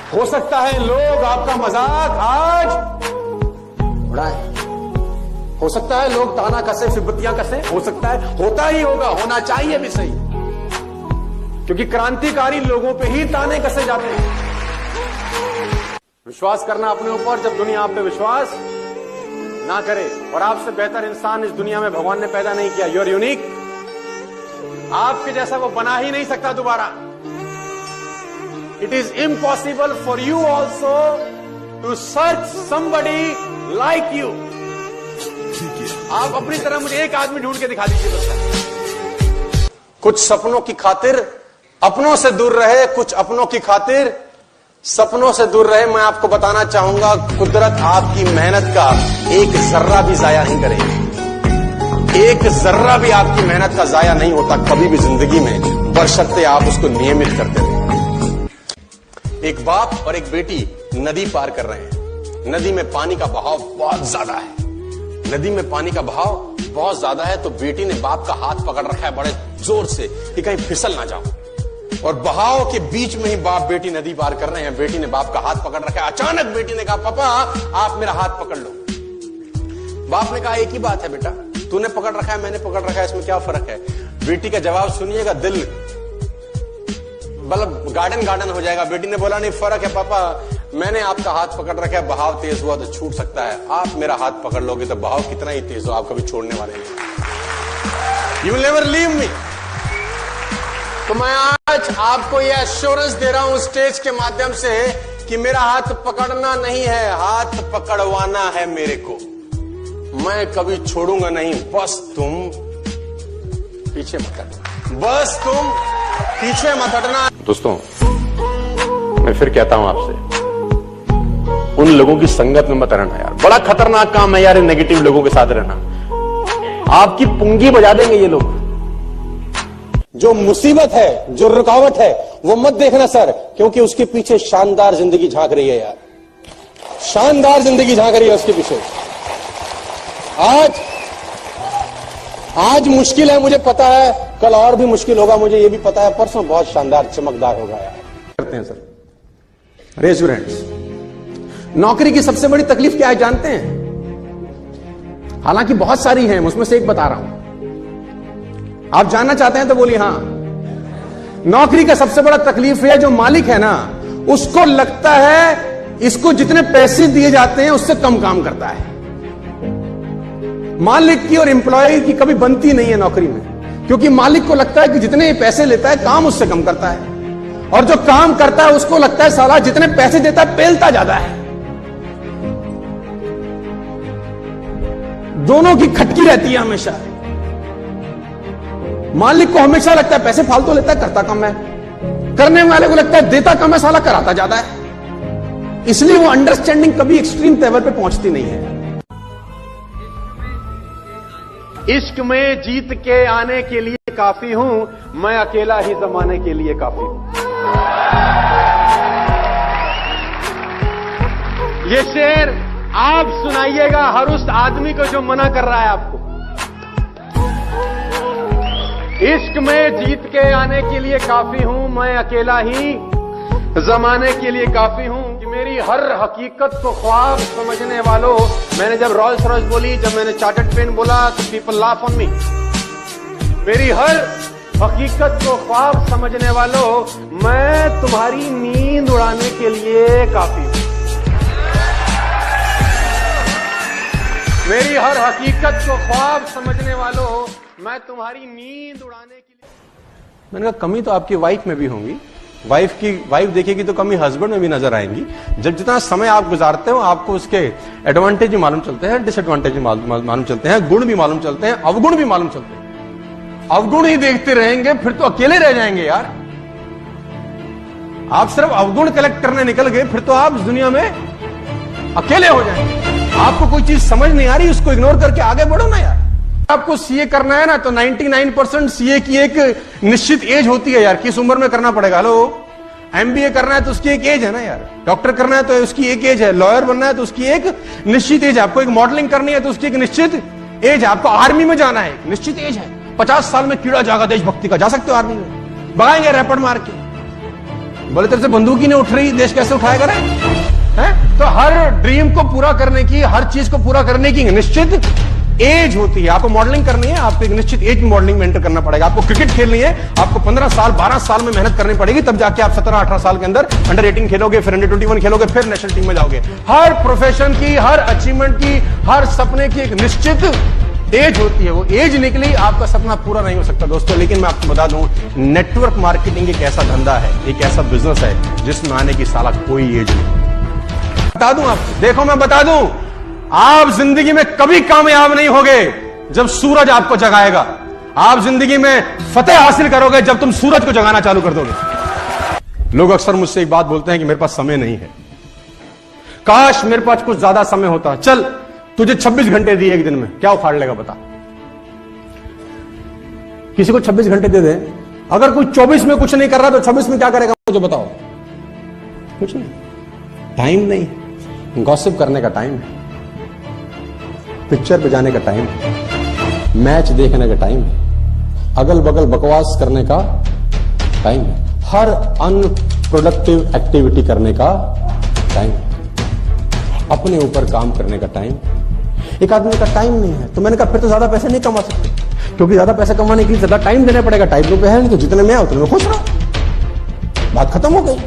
हो सकता है लोग आपका मजाक आज उड़ाएं, हो सकता है लोग ताना कसे, फिबतियां कसे, हो सकता है, होता ही होगा, होना चाहिए भी सही, क्योंकि क्रांतिकारी लोगों पे ही ताने कसे जाते हैं। विश्वास करना अपने ऊपर जब दुनिया आप पे विश्वास ना करे। और आपसे बेहतर इंसान इस दुनिया में भगवान ने पैदा नहीं किया। You are unique. आपके जैसा वो बना ही नहीं सकता दोबारा। It is impossible for you also to search somebody like you. आप अपनी तरह मुझे एक आदमी ढूंढ के दिखा दीजिए बस। कुछ सपनों की खातिर अपनों से दूर रहे, कुछ अपनों की खातिर सपनों से दूर रहे। मैं आपको बताना चाहूंगा, कुदरत आपकी मेहनत का एक जर्रा भी जाया नहीं करेगी। एक जर्रा भी आपकी मेहनत का जाया नहीं होता कभी भी जिंदगी में, बशर्ते आप उसको नियमित करते रहे। एक बाप और एक बेटी नदी पार कर रहे हैं। नदी में पानी का बहाव बहुत ज्यादा है। नदी में पानी का बहाव बहुत ज्यादा है तो बेटी ने बाप का हाथ पकड़ रखा है बड़े जोर से कि कहीं फिसल ना जाओ। और बहाव के बीच में ही बाप बेटी नदी पार कर रहे हैं। बेटी ने बाप का हाथ पकड़ रखा है। अचानक बेटी ने कहा, पापा आप मेरा हाथ पकड़ लो। बाप ने कहा, एक ही बात है बेटा, तूने पकड़ रखा है, मैंने पकड़ रखा है, इसमें क्या फर्क है। बेटी का जवाब सुनिएगा, दिल मतलब गार्डन हो जाएगा। बेटी ने बोला, नहीं फर्क है पापा, मैंने आपका हाथ पकड़ रखा है, बहाव तेज हुआ तो छूट सकता है, आप मेरा हाथ पकड़ लोगे तो बहाव कितना ही तेज हो आप कभी छोड़ने वाले नहीं। You will never leave me. तो मैं आज आपको यह एश्योरेंस दे रहा हूं स्टेज के माध्यम से कि मेरा हाथ पकड़ना नहीं है, हाथ पकड़वाना है मेरे को। मैं कभी छोड़ूंगा नहीं, बस तुम पीछे मत हटना, बस तुम पीछे मत हटना। दोस्तों, मैं फिर कहता हूं आपसे, उन लोगों की संगत में मत रहना यार। बड़ा खतरनाक काम है यार नेगेटिव लोगों के साथ रहना। आपकी पुंगी बजा देंगे ये लोग। जो मुसीबत है, जो रुकावट है, वो मत देखना सर, क्योंकि उसके पीछे शानदार जिंदगी झांक रही है यार। शानदार जिंदगी झांक रही है उसके पीछे। आज मुश्किल है, मुझे पता है, कल और भी मुश्किल होगा, मुझे ये भी पता है, परसों बहुत शानदार चमकदार होगा यार। करते हैं सर, रेज योर हैंड्स। नौकरी की सबसे बड़ी तकलीफ क्या है जानते हैं? हालांकि बहुत सारी है, उसमें से एक बता रहा हूं। आप जानना चाहते हैं तो बोलिए हाँ। नौकरी का सबसे बड़ा तकलीफ है, जो मालिक है ना, उसको लगता है इसको जितने पैसे दिए जाते हैं उससे कम काम करता है। मालिक की और एम्प्लॉय की कभी बनती नहीं है नौकरी में, क्योंकि मालिक को लगता है कि जितने पैसे लेता है काम उससे कम करता है, और जो काम करता है उसको लगता है साला जितने पैसे देता है पेलता ज्यादा है। दोनों की खटकी रहती है हमेशा। मालिक को हमेशा लगता है पैसे फालतू लेता है, करता कम है। करने वाले को लगता है देता कम है, साला कराता ज्यादा है। इसलिए वो अंडरस्टैंडिंग कभी एक्सट्रीम लेवल पे पहुंचती नहीं है। इश्क में जीत के आने के लिए काफी हूं, मैं अकेला ही जमाने के लिए काफी हूं। ये शेर आप सुनाइएगा हर उस आदमी को जो मना कर रहा है आपको। इश्क में जीत के आने के लिए काफी हूं, मैं अकेला ही जमाने के लिए काफी हूं। कि मेरी हर हकीकत को ख्वाब समझने वालों, मैंने जब रॉल्स रॉयस बोली, जब मैंने चार्टर्ड पेन बोला तो पीपल लाफ ऑन मी। मेरी हर हकीकत को ख्वाब समझने वालों, मैं तुम्हारी नींद उड़ाने के लिए काफी हूं। मेरी हर हकीकत को ख्वाब समझने वालों, मैं तुम्हारी नींद उड़ाने के लिए। मैंने कहा कमी तो आपकी वाइफ में भी होंगी, वाइफ देखेगी तो कमी हस्बैंड में भी नजर आएंगी। जब जितना समय आप गुजारते हो आपको उसके एडवांटेज भी मालूम चलते हैं, डिसएडवांटेज भी मालूम चलते हैं, गुण भी मालूम चलते हैं, अवगुण भी मालूम चलते हैं। अवगुण ही देखते रहेंगे फिर तो अकेले रह जाएंगे यार। आप सिर्फ अवगुण कलेक्ट करने निकल गए फिर तो आप इस दुनिया में अकेले हो जाएंगे। आपको कोई चीज समझ नहीं आ रही, उसको इग्नोर करके आगे बढ़ो ना यार। आपको सीए करना है ना तो 99% सीए की एक निश्चित एज होती है यार, किस उम्र में करना पड़ेगा। हेलो, एमबीए करना है तो उसकी एक एज है ना यार, डॉक्टर करना है तो उसकी एक एज है, लॉयर बनना है तो उसकी एक निश्चित एज है, आपको एक मॉडलिंग करनी है तो उसकी एक निश्चित एज है, आपको आर्मी में जाना है निश्चित एज है। 50 साल में कीड़ा जागा देशभक्ति का, जा सकते हो आर्मी में, भगाएंगे रैपट मार के। बोले तेरे से बंदूक ही नहीं उठ रही, देश कैसे उठाएगा रे? हैं? तो हर ड्रीम को पूरा करने की, हर चीज को पूरा करने की निश्चित एज होती है। आपको मॉडलिंग करनी है, आपको एक निश्चित एज में मॉडलिंग में एंटर करना पड़ेगा। आपको क्रिकेट खेलनी है, आपको 15 साल 12 साल में मेहनत करनी पड़ेगी, तब जाके आप 17-18 साल के अंदर अंडर 18 खेलोगे, फिर अंडर 21 खेलोगे, फिर नेशनल टीम में जाओगे। हर प्रोफेशन की, हर अचीवमेंट की, हर सपने की एक निश्चित एज होती है। वो एज निकली, आपका सपना पूरा नहीं हो सकता दोस्तों। लेकिन मैं आपको बता दूं, नेटवर्क मार्केटिंग एक ऐसा धंधा है, एक ऐसा बिजनेस है जिसमें आने की साला कोई एज नहीं। बता दूं आप, देखो मैं बता दूं, आप जिंदगी में कभी कामयाब नहीं होगे जब सूरज आपको जगाएगा। आप जिंदगी में फतेह हासिल करोगे जब तुम सूरज को जगाना चालू कर दोगे। लोग अक्सर मुझसे एक बात बोलते हैं कि मेरे पास समय नहीं है, काश मेरे पास कुछ ज्यादा समय होता। चल तुझे 26 घंटे दिए एक दिन में, क्या उखाड़ लेगा बता? किसी को 26 घंटे दे दे, अगर कोई 24 में कुछ नहीं कर रहा तो 26 में क्या करेगा मुझे बताओ? कुछ नहीं। टाइम नहीं, गॉसिप करने का टाइम है, पिक्चर पे जाने का टाइम है, मैच देखने का टाइम है, अगल बगल बकवास करने का टाइम है, हर अनप्रोडक्टिव एक्टिविटी करने का टाइम है, अपने ऊपर काम करने का टाइम। एक आदमी का टाइम नहीं है, तो मैंने कहा फिर तो ज्यादा पैसे नहीं कमा सकते, क्योंकि ज्यादा पैसे कमाने के लिए ज्यादा टाइम देना पड़ेगा। टाइम रुपए है नहीं, तो जितने में है उतने में खुश रहो, बात खत्म हो गई।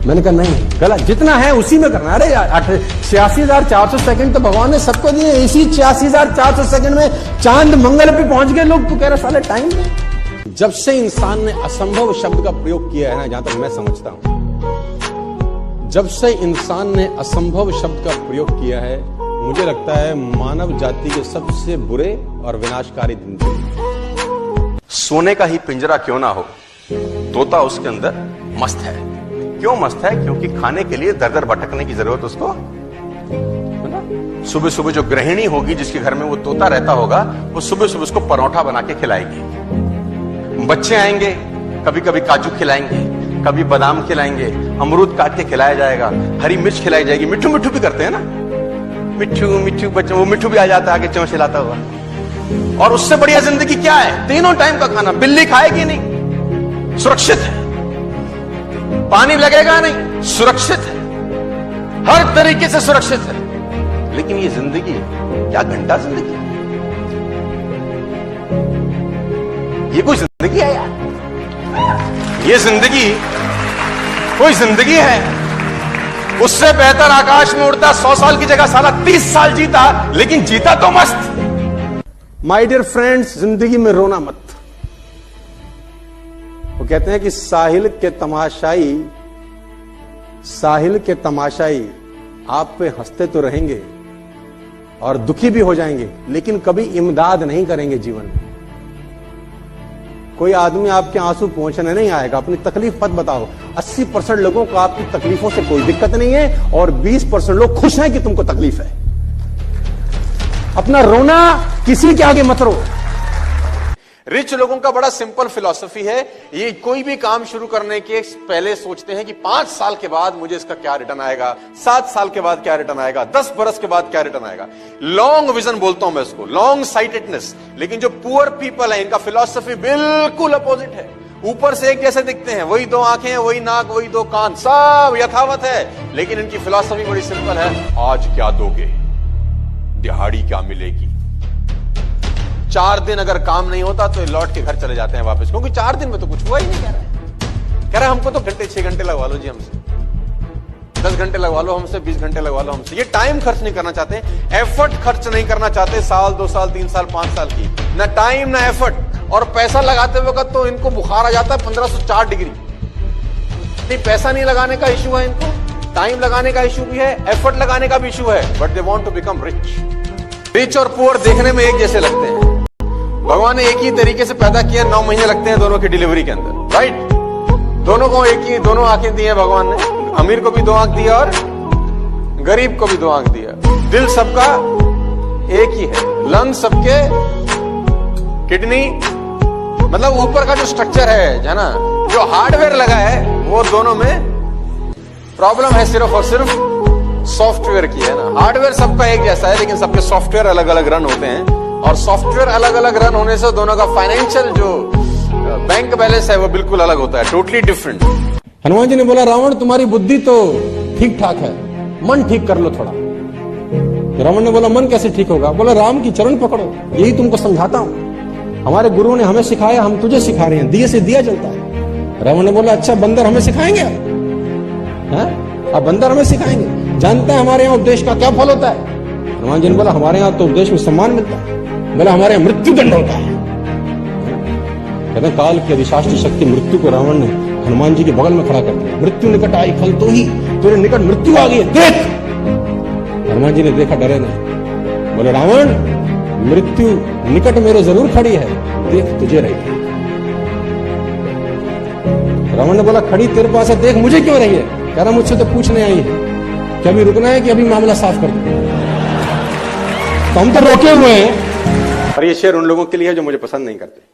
मैंने कहा नहीं, गलत, जितना है उसी में करना। अरे 86,400 सेकंड तो भगवान ने सबको दिए, इसी 86,400 सेकंड में चांद मंगल पे पहुंच गए लोग, तो कह रहे साले टाइम नहीं। जब से इंसान ने असंभव शब्द का प्रयोग किया है ना, जहां तक मैं समझता हूं, जब से इंसान ने असंभव शब्द का प्रयोग किया है, मुझे लगता है मानव जाति के सबसे बुरे और विनाशकारी दिन थे। सोने का ही पिंजरा क्यों ना हो, तोता उसके अंदर मस्त है। क्यों मस्त है? क्योंकि खाने के लिए दर दर भटकने की जरूरत उसको। सुबह सुबह जो गृहिणी होगी जिसके घर में वो तोता रहता होगा, वो सुबह सुबह उसको परोठा बना के खिलाएगी। बच्चे आएंगे, कभी कभी काजू खिलाएंगे, कभी बादाम खिलाएंगे, अमरूद काट के खिलाया जाएगा, हरी मिर्च खिलाई जाएगी। मिट्ठू मिट्ठू भी करते हैं ना, मिट्ठू मिट्ठू बच्चों, वो मिट्ठू भी आ जाता है आगे चौंच हिलाता हुआ। और उससे बढ़िया जिंदगी क्या है? तीनों टाइम का खाना। बिल्ली खाएगी नहीं, सुरक्षित है। पानी लगेगा नहीं, सुरक्षित है, हर तरीके से सुरक्षित है। लेकिन ये जिंदगी क्या घंटा जिंदगी? ये कोई जिंदगी है यार? ये जिंदगी कोई जिंदगी है? उससे बेहतर आकाश में उड़ता 100 साल की जगह साला 30 साल जीता, लेकिन जीता तो मस्त। माय डियर फ्रेंड्स, जिंदगी में रोना मत। वो कहते हैं कि साहिल के तमाशाई आप पे हंसते तो रहेंगे और दुखी भी हो जाएंगे, लेकिन कभी इमदाद नहीं करेंगे जीवन में। कोई आदमी आपके आंसू पहुंचने नहीं आएगा। अपनी तकलीफ मत बताओ। 80% लोगों को आपकी तकलीफों से कोई दिक्कत नहीं है और 20% लोग खुश हैं कि तुमको तकलीफ है। अपना रोना किसी के आगे मत रो। रिच लोगों का बड़ा सिंपल फिलॉसफी है, ये कोई भी काम शुरू करने के पहले सोचते हैं कि 5 साल के बाद मुझे इसका क्या रिटर्न आएगा, 7 साल के बाद क्या रिटर्न आएगा, 10 बरस के बाद क्या रिटर्न आएगा। लॉन्ग विजन बोलता हूं मैं इसको, लॉन्ग साइटेडनेस। लेकिन जो पुअर पीपल है, इनका फिलॉसफी बिल्कुल अपोजिट है। ऊपर से एक जैसे दिखते हैं, वही 2 आंखें, वही नाक, वही 2 कान, सब यथावत है, लेकिन इनकी फिलॉसफी बड़ी सिंपल है। आज क्या दोगे, दिहाड़ी क्या मिलेगी। 4 दिन अगर काम नहीं होता तो लौट के घर चले जाते हैं वापस, क्योंकि 4 दिन में तो कुछ हुआ ही नहीं। कह रहा है हमको तो 6 घंटे लगवा लो जी हमसे, 10 घंटे लगवा लो हमसे, 20 घंटे लगवा लो हमसे। ये टाइम खर्च नहीं करना चाहते, एफर्ट खर्च नहीं करना चाहते, साल 2 साल 3 साल 5 साल की, ना टाइम ना एफर्ट। और पैसा लगाते वक्त तो इनको बुखार आ जाता है 1504 डिग्री। नहीं, पैसा नहीं लगाने का इशू है इनको, टाइम लगाने का इशू भी है, एफर्ट लगाने का भी इशू है, but they want to become rich. Rich और पुअर देखने में एक जैसे लगते हैं, भगवान ने एक ही तरीके से पैदा किया, 9 महीने लगते हैं दोनों की डिलीवरी के अंदर, राइट। दोनों को एक ही, दोनों आंखें दी है भगवान ने, अमीर को भी 2 आंख दिया और गरीब को भी 2 आंख दिया। दिल सबका एक ही है, लंग सबके, किडनी, मतलब ऊपर का जो स्ट्रक्चर है ना, जो हार्डवेयर लगा है, वो दोनों में प्रॉब्लम है सिर्फ और सिर्फ सॉफ्टवेयर की है ना। हार्डवेयर सबका एक जैसा है, लेकिन सबके सॉफ्टवेयर अलग अलग रन होते हैं, और सॉफ्टवेयर अलग अलग रन होने से दोनों का फाइनेंशियल जो बैंक बैलेंस है वो बिल्कुल अलग होता है, टोटली डिफरेंट। हनुमान जी ने बोला रावण तुम्हारी बुद्धि तो ठीक ठाक है, मन ठीक कर लो थोड़ा। रावण ने बोला मन कैसे ठीक होगा? बोला राम की चरण पकड़ो, यही तुमको समझाता हूं। हमारे गुरुओं ने हमें सिखाया, हम तुझे सिखा रहे हैं, दिए से दिया जलता है। रावण ने बोला अच्छा बंदर हमें सिखाएंगे? अब बंदर हमें सिखाएंगे? जानते हैं हमारे यहाँ उपदेश का क्या फल होता है? हनुमान जी ने बोला हमारे यहाँ तो उपदेश में सम्मान मिलता है। बोला हमारे यहाँ मृत्यु दंड होता है। कहते हैं काल की अधिशास्त्र शक्ति मृत्यु को रावण ने हनुमान जी के बगल में खड़ा कर दिया। मृत्यु निकट आई खल तो ही, तेरे निकट मृत्यु आ गई, देख। हनुमान जी ने देखा, डरे नहीं। बोले रावण मृत्यु निकट मेरे जरूर खड़ी है, देख तुझे रही है। रावण ने बोला खड़ी तेरे पास है, देख मुझे क्यों रही है? कह रहा मुझसे तो पूछने आई है कि अभी रुकना है कि अभी मामला साफ कर दो। तो हम तो रोके हुए हैं। और ये शेर उन लोगों के लिए है जो मुझे पसंद नहीं करते।